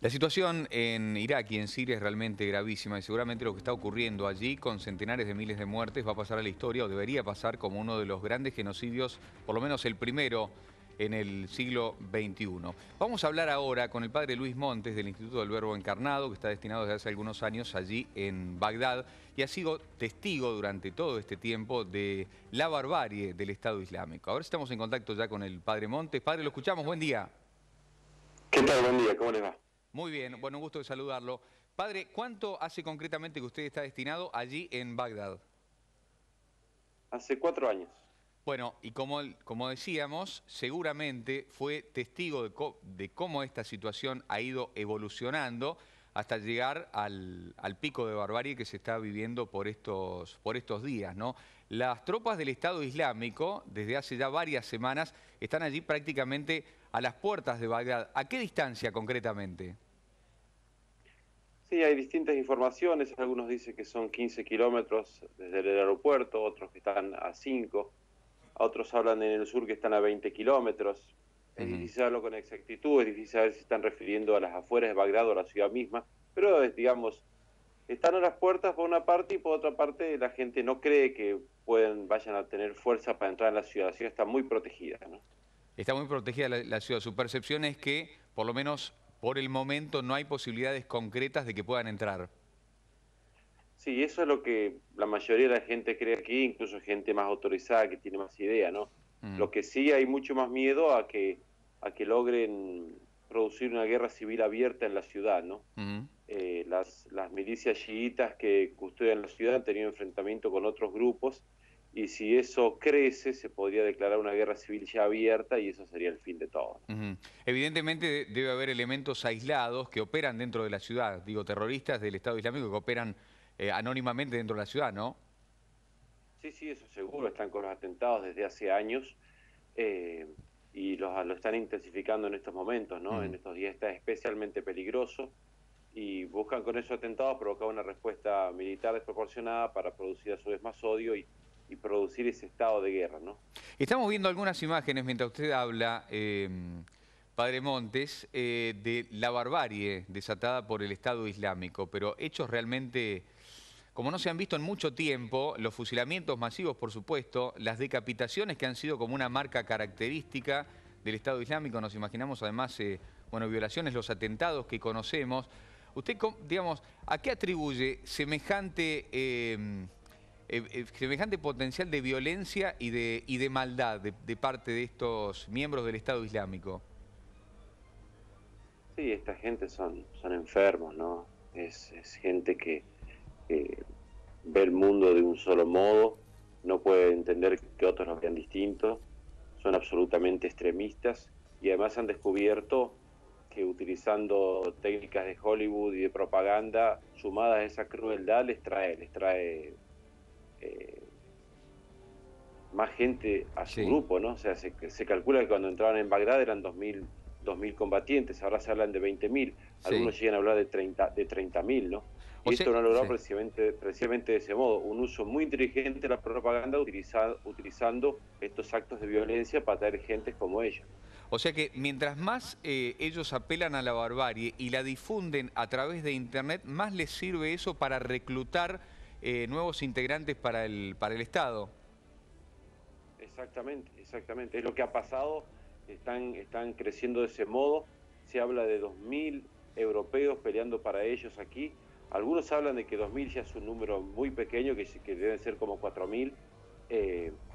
La situación en Irak y en Siria es realmente gravísima y seguramente lo que está ocurriendo allí con centenares de miles de muertes va a pasar a la historia o debería pasar como uno de los grandes genocidios, por lo menos el primero en el siglo XXI. Vamos a hablar ahora con el padre Luis Montes del Instituto del Verbo Encarnado, que está destinado desde hace algunos años allí en Bagdad y ha sido testigo durante todo este tiempo de la barbarie del Estado Islámico. Ahora estamos en contacto ya con el padre Montes. Padre, lo escuchamos, buen día. ¿Qué tal? Buen día, ¿cómo les va? Muy bien, bueno, un gusto de saludarlo. Padre, ¿cuánto hace concretamente que usted está destinado allí en Bagdad? Hace 4 años. Bueno, y como decíamos, seguramente fue testigo de cómo esta situación ha ido evolucionando hasta llegar al pico de barbarie que se está viviendo por estos días, ¿no? Las tropas del Estado Islámico, desde hace ya varias semanas, están allí prácticamente a las puertas de Bagdad. ¿A qué distancia concretamente? Sí, hay distintas informaciones. Algunos dicen que son 15 kilómetros desde el aeropuerto, otros que están a 5, otros hablan en el sur que están a 20 kilómetros. Es Ujú. difícil saberlo con exactitud, es difícil saber si están refiriendo a las afueras de Bagdad o a la ciudad misma, pero digamos, están a las puertas por una parte y por otra parte la gente no cree que vayan a tener fuerza para entrar en la ciudad. La ciudad está muy protegida, ¿no? Está muy protegida la ciudad. Su percepción es que, por lo menos por el momento, no hay posibilidades concretas de que puedan entrar. Sí, eso es lo que la mayoría de la gente cree aquí, incluso gente más autorizada que tiene más idea, ¿no? Mm, Lo que sí hay mucho más miedo a que logren producir una guerra civil abierta en la ciudad, ¿no? mm. Las milicias chiitas que custodian la ciudad han tenido enfrentamiento con otros grupos y si eso crece se podría declarar una guerra civil ya abierta y eso sería el fin de todo, ¿no? Ujú. Evidentemente debe haber elementos aislados que operan dentro de la ciudad, digo, terroristas del Estado Islámico que operan anónimamente dentro de la ciudad, ¿no? Sí, sí, eso seguro, están con los atentados desde hace años. eh, y lo están intensificando en estos momentos, ¿no? En Mm. estos días está especialmente peligroso y buscan con esos atentados provocar una respuesta militar desproporcionada para producir a su vez más odio y producir ese estado de guerra, ¿no? Estamos viendo algunas imágenes mientras usted habla, Padre Montes, de la barbarie desatada por el Estado Islámico, pero hechos realmente, como no se han visto en mucho tiempo, los fusilamientos masivos, por supuesto, las decapitaciones que han sido como una marca característica del Estado Islámico, nos imaginamos además, bueno, violaciones, los atentados que conocemos. Usted, digamos, ¿a qué atribuye semejante potencial de violencia y de maldad de parte de estos miembros del Estado Islámico? Sí, esta gente son enfermos, ¿no? Es gente que ve el mundo de un solo modo, no puede entender que otros lo vean distinto, son absolutamente extremistas y además han descubierto que utilizando técnicas de Hollywood y de propaganda, sumadas a esa crueldad, les trae eh, más gente a su Sí. grupo, ¿no? O sea, se calcula que cuando entraban en Bagdad eran 2.000 combatientes, ahora se hablan de 20.000, Sí. algunos llegan a hablar de 30.000, ¿no? O Y sea, esto lo han logrado sí. precisamente de ese modo, un uso muy inteligente de la propaganda utilizando estos actos de violencia para atraer gentes como ellos, ¿no? O sea que mientras más ellos apelan a la barbarie y la difunden a través de Internet, más les sirve eso para reclutar nuevos integrantes para el Estado. Exactamente, exactamente. Es lo que ha pasado, están creciendo de ese modo. Se habla de 2.000 europeos peleando para ellos aquí. Algunos hablan de que 2.000 ya es un número muy pequeño, que deben ser como 4.000.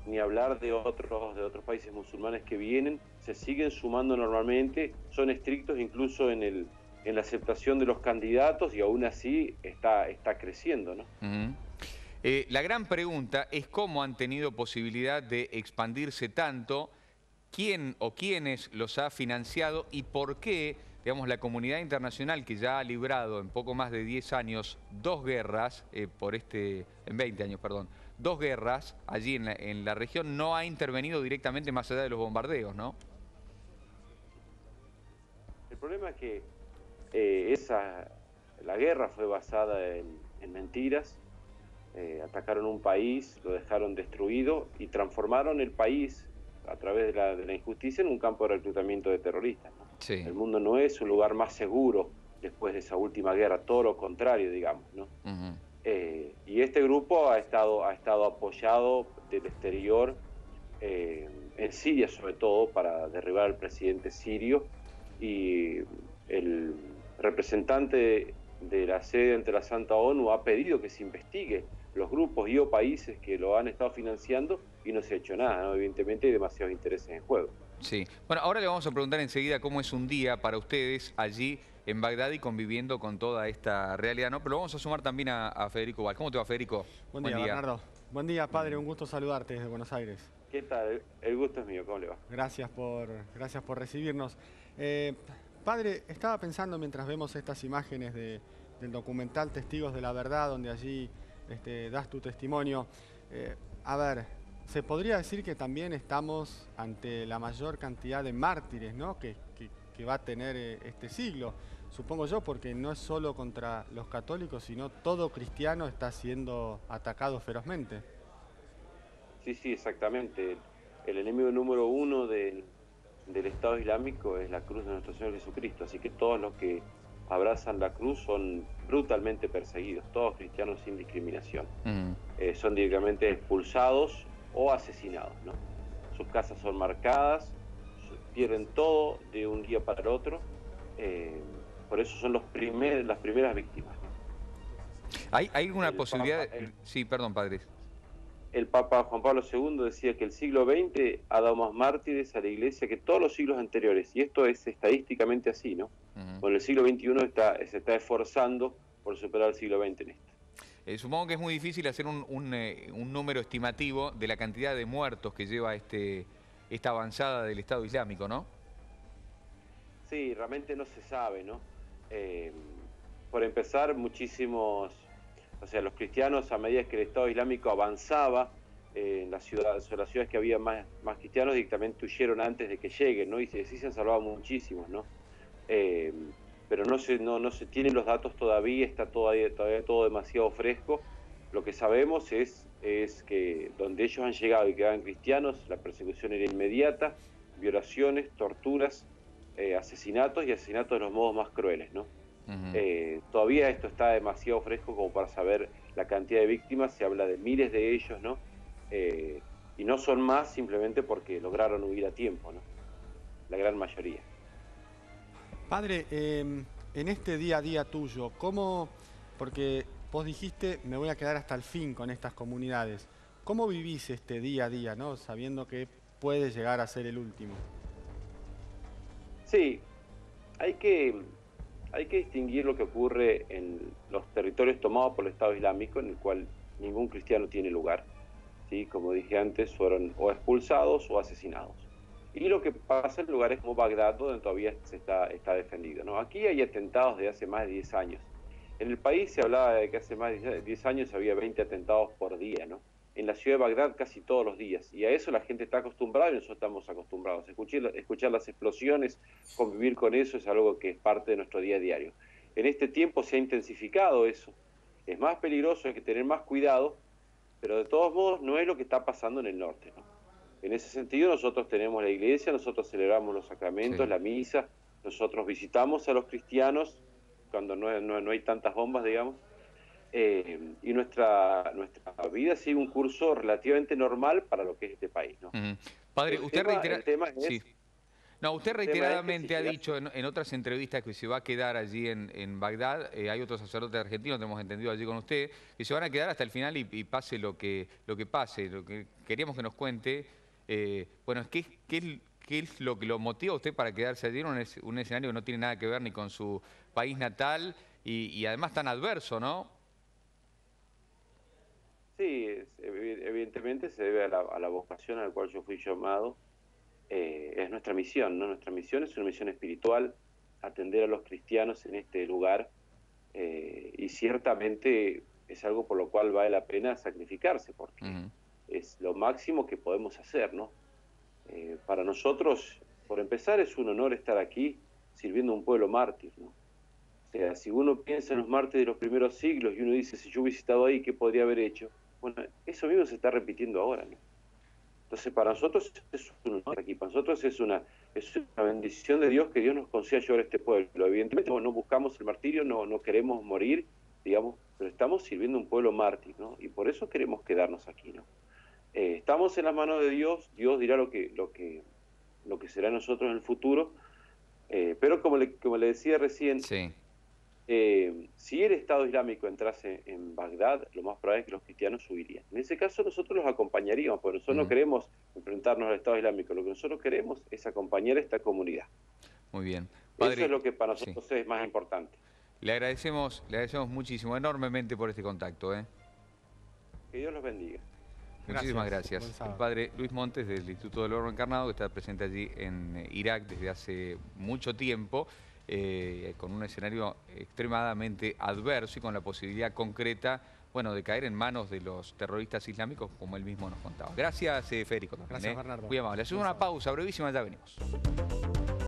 Ni hablar de otros países musulmanes que vienen, se siguen sumando normalmente, son estrictos incluso en la aceptación de los candidatos y aún así está creciendo, ¿no? Ujú. La gran pregunta es cómo han tenido posibilidad de expandirse tanto, quién o quiénes los ha financiado y por qué, digamos, la comunidad internacional que ya ha librado en poco más de 10 años dos guerras, en 20 años, perdón, dos guerras allí en la región, no ha intervenido directamente más allá de los bombardeos, ¿no? El problema es que la guerra fue basada en mentiras, atacaron un país, lo dejaron destruido y transformaron el país a través de la injusticia en un campo de reclutamiento de terroristas, ¿no? Sí. El mundo no es un lugar más seguro después de esa última guerra, todo lo contrario, digamos, ¿no? Ujú. Y este grupo ha estado apoyado del exterior, en Siria sobre todo, para derribar al presidente sirio, y el representante de la sede ante la Santa ONU ha pedido que se investigue los grupos y o países que lo han estado financiando y no se ha hecho nada, ¿no? Evidentemente hay demasiados intereses en juego. Sí. Bueno, ahora le vamos a preguntar enseguida cómo es un día para ustedes allí en Bagdad y conviviendo con toda esta realidad, ¿no? Pero lo vamos a sumar también a Federico Val. ¿Cómo te va, Federico? Buen Buen día, día. Bernardo. Buen día, padre. Un gusto saludarte desde Buenos Aires. ¿Qué tal? El gusto es mío, ¿cómo le va? Gracias por recibirnos. Eh, Padre, estaba pensando mientras vemos estas imágenes del documental Testigos de la Verdad, donde allí das tu testimonio. A ver, se podría decir que también estamos ante la mayor cantidad de mártires, ¿no? que va a tener este siglo. Supongo yo, porque no es solo contra los católicos, sino todo cristiano está siendo atacado ferozmente. Sí, sí, exactamente. El enemigo número uno del Estado Islámico es la cruz de nuestro Señor Jesucristo, así que todos los que abrazan la cruz son brutalmente perseguidos, todos cristianos sin discriminación. Ujú. Son directamente expulsados o asesinados, ¿no? Sus casas son marcadas, pierden todo de un día para el otro, eh, por eso son las primeras víctimas, ¿no? ¿Hay alguna El posibilidad? Papa, el, Sí, perdón, padre. el Papa Juan Pablo II decía que el siglo XX ha dado más mártires a la Iglesia que todos los siglos anteriores, y esto es estadísticamente así, ¿no? Ujú. Bueno, el siglo XXI se está esforzando por superar el siglo XX en esto. Supongo que es muy difícil hacer un número estimativo de la cantidad de muertos que lleva esta avanzada del Estado Islámico, ¿no? Sí, realmente no se sabe, ¿no? Eh, por empezar, o sea, los cristianos, a medida que el Estado Islámico avanzaba en las ciudades que había más cristianos, directamente huyeron antes de que lleguen, ¿no? Y sí se han salvado muchísimos, ¿no? Eh, pero no se tienen los datos todavía, está todavía todo demasiado fresco. Lo que sabemos es que donde ellos han llegado y quedaban cristianos, la persecución era inmediata, violaciones, torturas, asesinatos y asesinatos de los modos más crueles, ¿no? Ujú. Todavía esto está demasiado fresco como para saber la cantidad de víctimas, se habla de miles de ellos, ¿no? Eh, y no son más simplemente porque lograron huir a tiempo, ¿no? La gran mayoría. Padre, en este día a día tuyo, porque vos dijiste, me voy a quedar hasta el fin con estas comunidades, ¿cómo vivís este día a día, ¿no? Sabiendo que puede llegar a ser el último? Sí, hay que, hay que distinguir lo que ocurre en los territorios tomados por el Estado Islámico, en el cual ningún cristiano tiene lugar, ¿sí? Como dije antes, fueron o expulsados o asesinados. Y lo que pasa en lugares como Bagdad, donde todavía está defendido, ¿no? Aquí hay atentados de hace más de 10 años. En el país se hablaba de que hace más de 10 años había 20 atentados por día, ¿no? En la ciudad de Bagdad casi todos los días. Y a eso la gente está acostumbrada y nosotros estamos acostumbrados. Escuchar las explosiones, convivir con eso es algo que es parte de nuestro día a diario. En este tiempo se ha intensificado eso. Es más peligroso, hay que tener más cuidado, pero de todos modos no es lo que está pasando en el norte, ¿no? En ese sentido nosotros tenemos la iglesia, nosotros celebramos los sacramentos, Sí. la misa, nosotros visitamos a los cristianos cuando no hay tantas bombas, digamos, y nuestra vida sigue un curso relativamente normal para lo que es este país, ¿no? Ujú. Padre, El tema, el tema Sí. es, No, usted el tema es que si reiteradamente ha llegas, dicho en otras entrevistas que se va a quedar allí en Bagdad. Hay otros sacerdotes argentinos, tenemos entendido allí con usted, que se van a quedar hasta el final y pase lo que pase. Lo que queríamos que nos cuente, bueno, ¿qué es lo que lo motiva a usted para quedarse allí en un escenario que no tiene nada que ver ni con su país natal y además tan adverso, ¿no? sí, evidentemente se debe a la vocación a la cual yo fui llamado. Es nuestra misión, ¿no? Nuestra misión es una misión espiritual, atender a los cristianos en este lugar, y ciertamente es algo por lo cual vale la pena sacrificarse, porque Ujú. es lo máximo que podemos hacer, ¿no? Para nosotros, por empezar, es un honor estar aquí sirviendo a un pueblo mártir, ¿no? O sea, si uno piensa en los mártires de los primeros siglos y uno dice, si yo hubiese estado ahí, ¿qué podría haber hecho? Bueno, eso mismo se está repitiendo ahora, ¿no? Entonces, para nosotros es para nosotros es una bendición de Dios que Dios nos conceda ayudar a este pueblo. Evidentemente no buscamos el martirio, no queremos morir, digamos, pero estamos sirviendo a un pueblo mártir, ¿no? Y por eso queremos quedarnos aquí, ¿no? Estamos en las manos de Dios, Dios dirá lo que será en nosotros en el futuro, pero como le decía recién, Sí. Si el Estado Islámico entrase en Bagdad, lo más probable es que los cristianos huirían. En ese caso nosotros los acompañaríamos, porque nosotros no queremos enfrentarnos al Estado Islámico, lo que nosotros queremos es acompañar a esta comunidad. Muy bien. Padre, eso es lo que para nosotros es más importante. Le agradecemos muchísimo, enormemente por este contacto. Que Dios los bendiga. Muchísimas gracias. El padre Luis Montes del Instituto del Verbo Encarnado, que está presente allí en Irak desde hace mucho tiempo, con un escenario extremadamente adverso y con la posibilidad concreta, bueno, de caer en manos de los terroristas islámicos, como él mismo nos contaba. Gracias, Federico. Gracias, Bernardo. Muy amable. Hacemos una pausa brevísima, ya venimos.